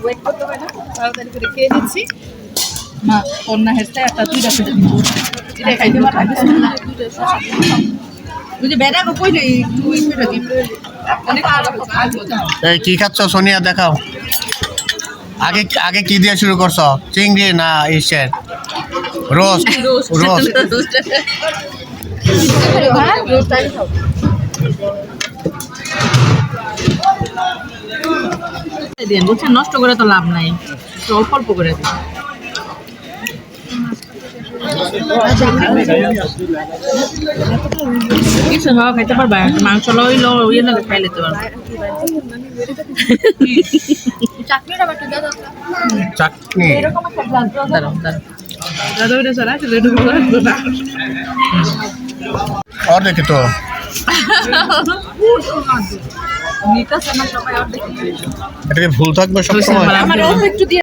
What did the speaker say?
Wait করতে হয় না, তাড়াতাড়ি করে খেয়ে দিচ্ছি। মা কন্যা হেসতে একটা দুইটা খেতে দিব, এটা খাইতে পারবে না। বুঝি বেড়া কইলে তুই পেটা দিবি অনেক এই কি খাচ্ছ সোনিয়া দেখাও। আগে আগে কি দিয়ে শুরু করছো, চিংড়ি না ইসের রোস্ট? রোস্ট হ্যাঁ রোস্টাই খাও। দেন বুঝছেন, নষ্ট করে তো লাভ নাই, একটু অল্প অল্প করে দিন। কিছু খাওয়া খাইতে পারবা, মাংস লইলো ইয়ে না খাই নিতে পারবা। চাটনি और देखे तो এটা কি ভুল থাকবে সব সময়? আমার অল্প একটু দিয়ে